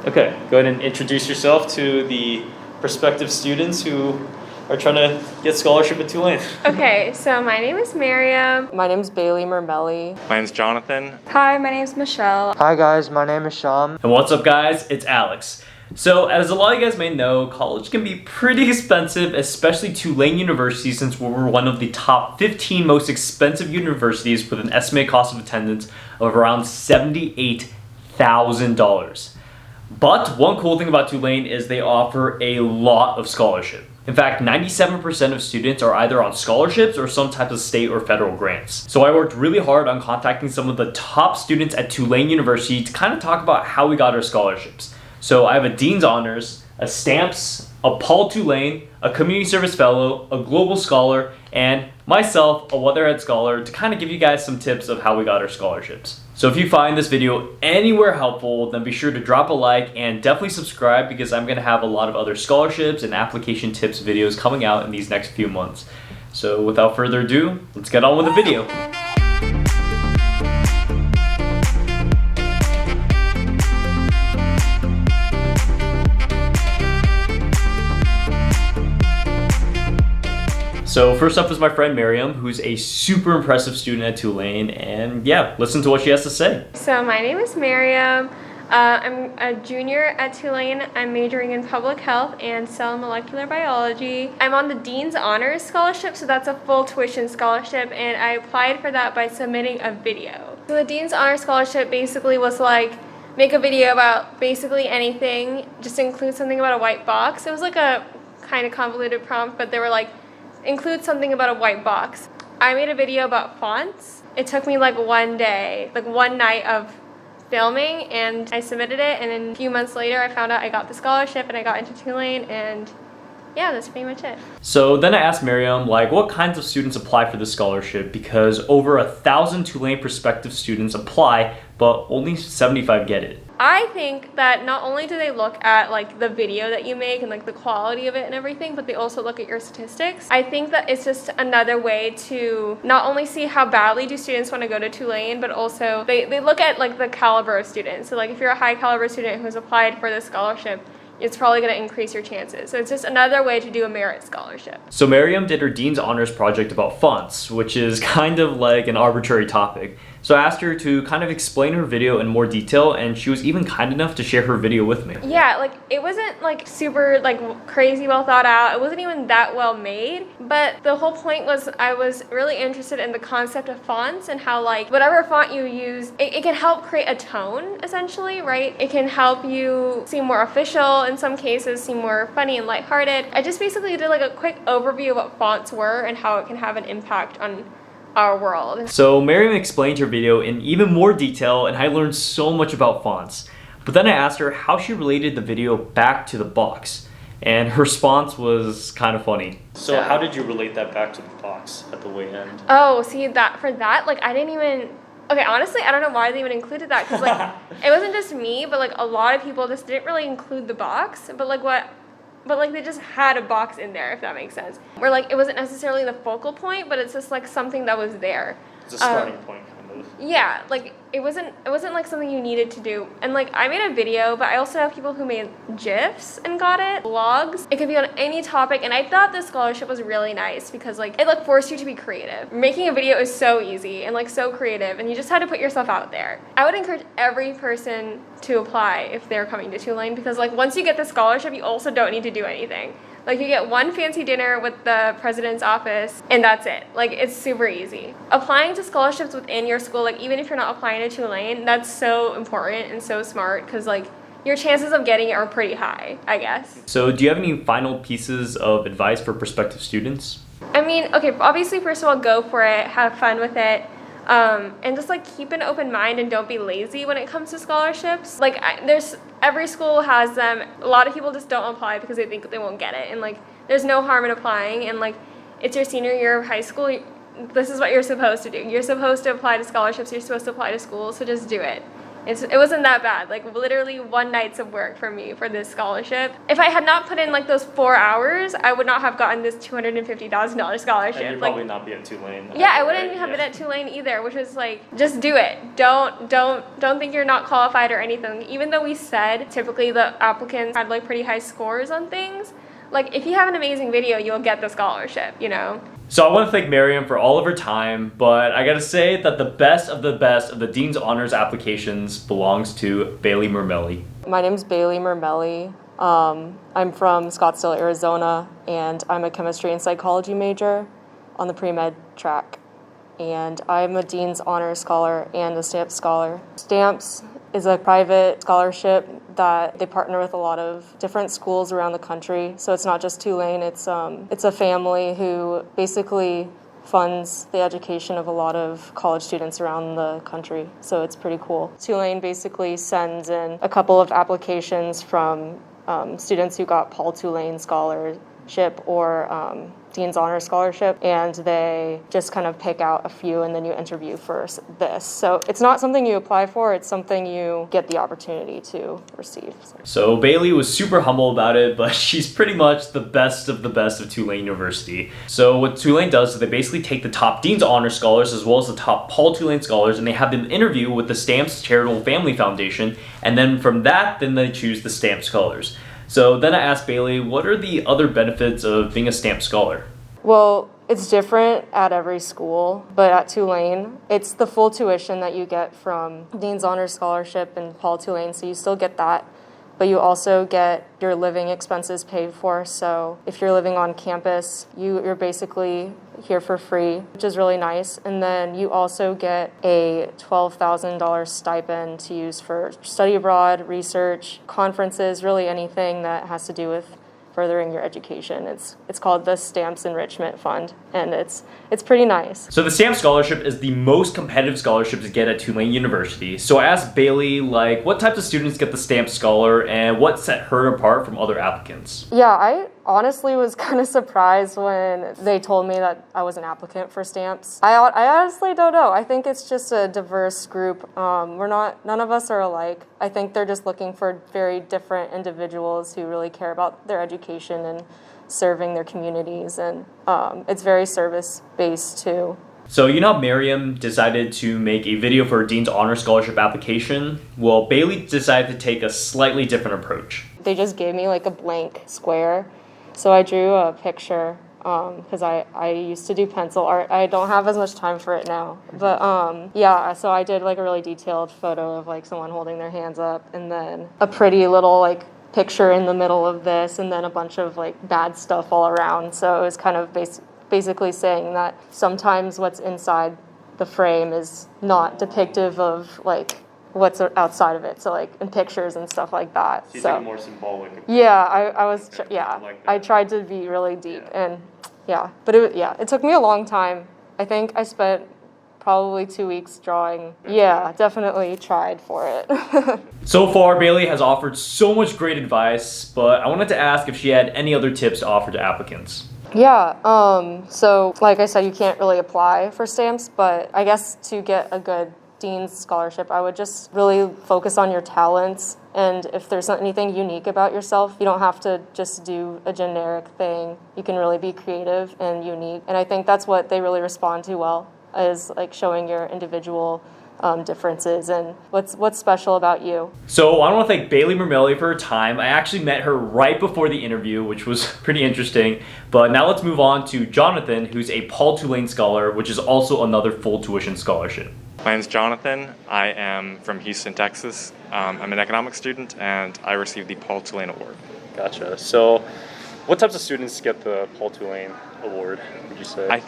Okay, go ahead and introduce yourself to the prospective students who are trying to get scholarship at Tulane. Okay, so my name is Maryam. My name's Bailey Mirmelli. My name's Jonathan. Hi, my name's Michelle. Hi guys, my name is Sham. And what's up guys, it's Alex. So as a lot of you guys may know, college can be pretty expensive, especially Tulane University, since we're one of the top 15 most expensive universities with an estimated cost of attendance of around $78,000. But one cool thing about Tulane is they offer a lot of scholarship. In fact, 97% of students are either on scholarships or some type of state or federal grants. So I worked really hard on contacting some of the top students at Tulane University to kind of talk about how we got our scholarships. So I have a Dean's Honors, a Stamps, a Paul Tulane, a Community Service Fellow, a Global Scholar, and myself, a Weatherhead Scholar, to kind of give you guys some tips of how we got our scholarships. So if you find this video anywhere helpful, then be sure to drop a like and definitely subscribe, because I'm going to have a lot of other scholarships and application tips videos coming out in these next few months. So without further ado, let's get on with the video. So first up is my friend Maryam, who's a super impressive student at Tulane, and yeah, listen to what she has to say. So my name is Maryam. I'm a junior at Tulane. I'm majoring in public health and cell and molecular biology. I'm on the Dean's Honors Scholarship, so that's a full tuition scholarship, and I applied for that by submitting a video. So the Dean's Honors Scholarship basically was like, make a video about basically anything, just include something about a white box. It was like a kind of convoluted prompt, but they were like, include something about a white box. I made a video about fonts. It took me like one day, like one night of filming, and I submitted it, and then a few months later I found out I got the scholarship and I got into Tulane, and yeah, that's pretty much it. So then I asked Maryam, like, what kinds of students apply for this scholarship, because over 1,000 Tulane prospective students apply, but only 75 get it. I think that not only do they look at like the video that you make and like the quality of it and everything, but they also look at your statistics. I think that it's just another way to not only see how badly do students want to go to Tulane, but also they look at like the caliber of students. So like if you're a high caliber student who's applied for this scholarship, it's probably going to increase your chances. So it's just another way to do a merit scholarship. So Maryam did her Dean's Honors project about fonts, which is kind of like an arbitrary topic. So I asked her to kind of explain her video in more detail, and she was even kind enough to share her video with me. Yeah, like it wasn't like super like crazy well thought out. It wasn't even that well made, but the whole point was I was really interested in the concept of fonts and how like whatever font you use, it can help create a tone essentially, right? It can help you seem more official in some cases, seem more funny and lighthearted. I just basically did like a quick overview of what fonts were and how it can have an impact on our world. So Maryam explained her video in even more detail, and I learned so much about fonts. But then I asked her how she related the video back to the box, and her response was kind of funny. So how did you relate that back to the box at the way end? Oh, see, that for that, like I didn't even, okay, honestly, I don't know why they even included that, because like it wasn't just me, but like a lot of people just didn't really include the box, but like they just had a box in there, if that makes sense. Where like it wasn't necessarily the focal point, but it's just like something that was there. It's a starting point, kind of. Yeah, like it wasn't like something you needed to do. And like I made a video, but I also have people who made GIFs and got it, blogs. It could be on any topic, and I thought this scholarship was really nice because like it like forced you to be creative. Making a video is so easy and like so creative, and you just had to put yourself out there. I would encourage every person to apply if they're coming to Tulane, because like once you get the scholarship, you also don't need to do anything. Like you get one fancy dinner with the president's office, and that's it. Like it's super easy. Applying to scholarships within your school, like even if you're not applying to Tulane, that's so important and so smart, because like your chances of getting it are pretty high, I guess. So do you have any final pieces of advice for prospective students? I mean, okay, obviously first of all, go for it, have fun with it. And just like keep an open mind and don't be lazy when it comes to scholarships. Like every school has them. A lot of people just don't apply because they think they won't get it, and like there's no harm in applying, and like it's your senior year of high school. This is what you're supposed to do. You're supposed to apply to scholarships. You're supposed to apply to schools, so just do it. It wasn't that bad. Like literally one night's of work for me for this scholarship. If I had not put in like those 4 hours, I would not have gotten this $250,000 scholarship. And you'd like, probably not be at Tulane. Yeah, I wouldn't have been at Tulane either, which was like, just do it. Don't think you're not qualified or anything. Even though we said typically the applicants had like pretty high scores on things, like if you have an amazing video, you'll get the scholarship, you know? So I want to thank Maryam for all of her time, but I gotta say that the best of the Dean's Honors applications belongs to Bailey Mirmelli. My name's Bailey Mirmelli. I'm from Scottsdale, Arizona, and I'm a chemistry and psychology major on the pre-med track. And I'm a Dean's Honors Scholar and a Stamps Scholar. Stamps is a private scholarship that they partner with a lot of different schools around the country. So it's not just Tulane, it's a family who basically funds the education of a lot of college students around the country. So it's pretty cool. Tulane basically sends in a couple of applications from students who got Paul Tulane Scholarship or Dean's Honors Scholarship, and they just kind of pick out a few and then you interview for this. So it's not something you apply for, it's something you get the opportunity to receive. So Bailey was super humble about it, but she's pretty much the best of Tulane University. So what Tulane does is they basically take the top Dean's Honors Scholars as well as the top Paul Tulane Scholars, and they have them interview with the Stamps Charitable Family Foundation, and then from that, then they choose the Stamps Scholars. So then I asked Bailey, what are the other benefits of being a Stamps Scholar? Well, it's different at every school, but at Tulane, it's the full tuition that you get from Dean's Honors Scholarship and Paul Tulane, so you still get that. But you also get your living expenses paid for. So if you're living on campus, you're basically here for free, which is really nice. And then you also get a $12,000 stipend to use for study abroad, research, conferences, really anything that has to do with furthering your education. It's called the Stamps Enrichment Fund, and it's pretty nice. So the Stamps Scholarship is the most competitive scholarship to get at Tulane University. So I asked Bailey, what types of students get the Stamps Scholar and what set her apart from other applicants? Yeah, I honestly was kind of surprised when they told me that I was an applicant for Stamps. I honestly don't know. I think it's just a diverse group. None of us are alike. I think they're just looking for very different individuals who really care about their education and serving their communities, and it's very service-based too. So you know how Maryam decided to make a video for her Dean's Honor Scholarship application? Well, Bailey decided to take a slightly different approach. They just gave me like a blank square, so I drew a picture because I used to do pencil art. I don't have as much time for it now, but yeah, so I did like a really detailed photo of like someone holding their hands up, and then a pretty little like picture in the middle of this, and then a bunch of like bad stuff all around. So it was kind of basically saying that sometimes what's inside the frame is not depictive of like what's outside of it. So like in pictures and stuff like that. So you take a more symbolic. Yeah, I tried to be really deep, and yeah, but it took me a long time. I think I spent probably 2 weeks drawing. Yeah, definitely tried for it. So far, Bailey has offered so much great advice, but I wanted to ask if she had any other tips to offer to applicants. Yeah, so like I said, you can't really apply for Stamps, but I guess to get a good Dean's Scholarship, I would just really focus on your talents, and if there's anything unique about yourself, you don't have to just do a generic thing. You can really be creative and unique, and I think that's what they really respond to well, is like showing your individual differences and what's special about you. So I want to thank Bailey Mirmelli for her time. I actually met her right before the interview, which was pretty interesting. But now let's move on to Jonathan, who's a Paul Tulane Scholar, which is also another full tuition scholarship. My name is Jonathan. I am from Houston, Texas. I'm an economics student, and I received the Paul Tulane Award. Gotcha. So what types of students get the Paul Tulane Award, would you say? I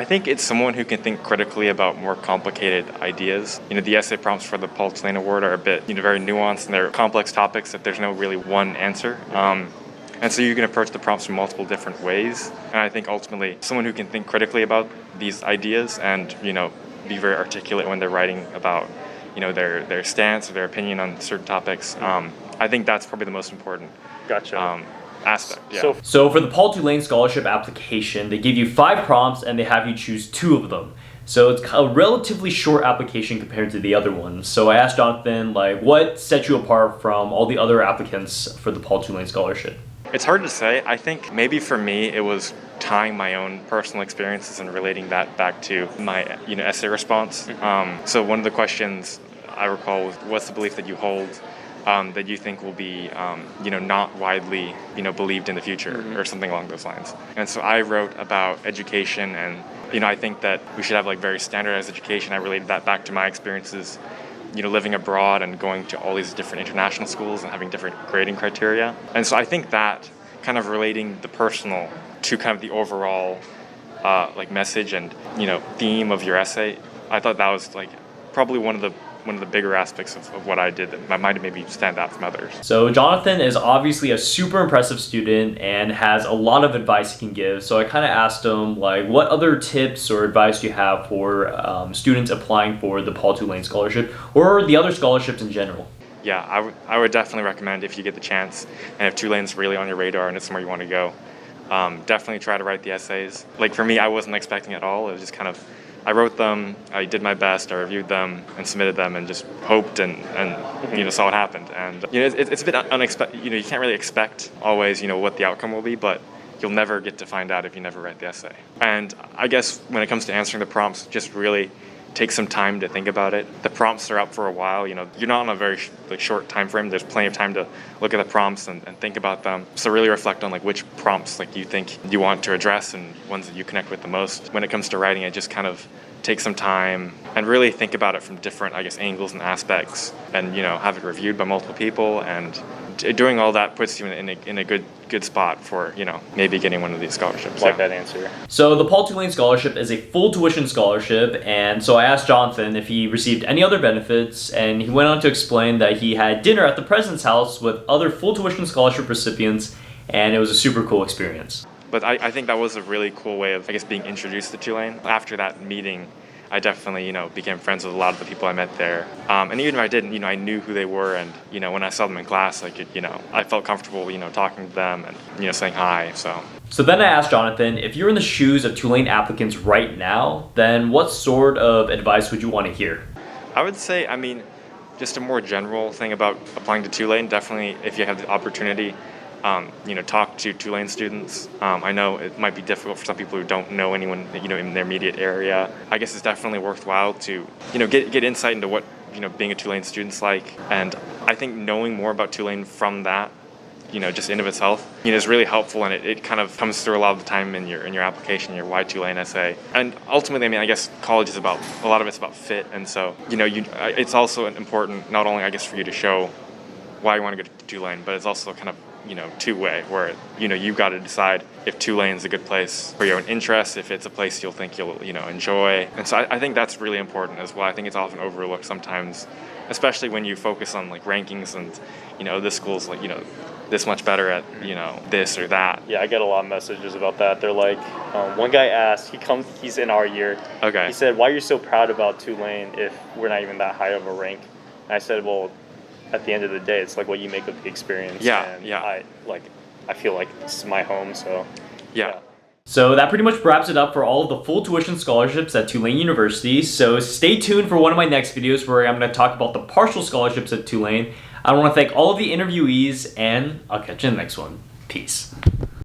think it's someone who can think critically about more complicated ideas. You know, the essay prompts for the Paul Tulane Award are a bit, very nuanced, and they're complex topics that there's no really one answer. And so you can approach the prompts from multiple different ways. And I think ultimately someone who can think critically about these ideas and, be very articulate when they're writing about, their stance or their opinion on certain topics. I think that's probably the most important. Gotcha. Aspect, yeah. So for the Paul Tulane Scholarship application, they give you 5 prompts and they have you choose 2 of them. So it's a relatively short application compared to the other ones. So I asked Jonathan, like, what set you apart from all the other applicants for the Paul Tulane Scholarship? It's hard to say. I think maybe for me it was tying my own personal experiences and relating that back to my essay response. So one of the questions I recall was, what's the belief that you hold that you think will be not widely believed in the future, or something along those lines. And so I wrote about education, and I think that we should have like very standardized education. I related that back to my experiences living abroad and going to all these different international schools and having different grading criteria. And so I think that kind of relating the personal to kind of the overall message and theme of your essay, I thought that was like probably one of the bigger aspects of what I did that might maybe stand out from others. So Jonathan is obviously a super impressive student and has a lot of advice he can give. So I kind of asked him, like, what other tips or advice do you have for students applying for the Paul Tulane Scholarship or the other scholarships in general? Yeah, I would definitely recommend, if you get the chance, and if Tulane's really on your radar and it's somewhere you want to go, definitely try to write the essays. Like for me, I wasn't expecting it at all. It was just kind of, I wrote them, I did my best, I reviewed them and submitted them and just hoped and saw what happened. And it's a bit unexpected. You can't really expect always what the outcome will be, but you'll never get to find out if you never write the essay. And I guess when it comes to answering the prompts, just really take some time to think about it. The prompts are up for a while. You're not on a very short time frame. There's plenty of time to look at the prompts and think about them. So really reflect on which prompts you think you want to address and ones that you connect with the most. When it comes to writing it, just kind of take some time and really think about it from different, angles and aspects, and have it reviewed by multiple people. And doing all that puts you in a good spot for maybe getting one of these scholarships. Like that answer. So the Paul Tulane Scholarship is a full tuition scholarship, and so I asked Jonathan if he received any other benefits, and he went on to explain that he had dinner at the president's house with other full tuition scholarship recipients, and it was a super cool experience. But I think that was a really cool way of, being introduced to Tulane. After that meeting, I definitely, became friends with a lot of the people I met there. And even if I didn't, I knew who they were, and, when I saw them in class, I could, I felt comfortable, talking to them and, saying hi, so. So then I asked Jonathan, if you're in the shoes of Tulane applicants right now, then what sort of advice would you want to hear? I would say, just a more general thing about applying to Tulane, definitely if you have the opportunity, talk to Tulane students. I know it might be difficult for some people who don't know anyone, in their immediate area. I guess it's definitely worthwhile to, get insight into what, being a Tulane student's like. And I think knowing more about Tulane from that, just in of itself, is really helpful, and it kind of comes through a lot of the time in your application, your Why Tulane essay. And ultimately, I guess college is a lot of it's about fit, and so, it's also important, not only, I guess, for you to show why you want to go to Tulane, but it's also kind of, two-way, where, you've got to decide if Tulane's a good place for your own interests, if it's a place you'll think you'll, enjoy. And so I think that's really important as well. I think it's often overlooked sometimes, especially when you focus on, rankings and, this school's, this much better at, this or that. Yeah, I get a lot of messages about that. They're like, one guy asked, he's in our year. Okay. He said, why are you so proud about Tulane if we're not even that high of a rank? And I said, well, at the end of the day, it's what you make of the experience. Yeah, and yeah. I feel like this is my home, so yeah. So that pretty much wraps it up for all of the full tuition scholarships at Tulane University. So stay tuned for one of my next videos where I'm going to talk about the partial scholarships at Tulane. I want to thank all of the interviewees, and I'll catch you in the next one. Peace.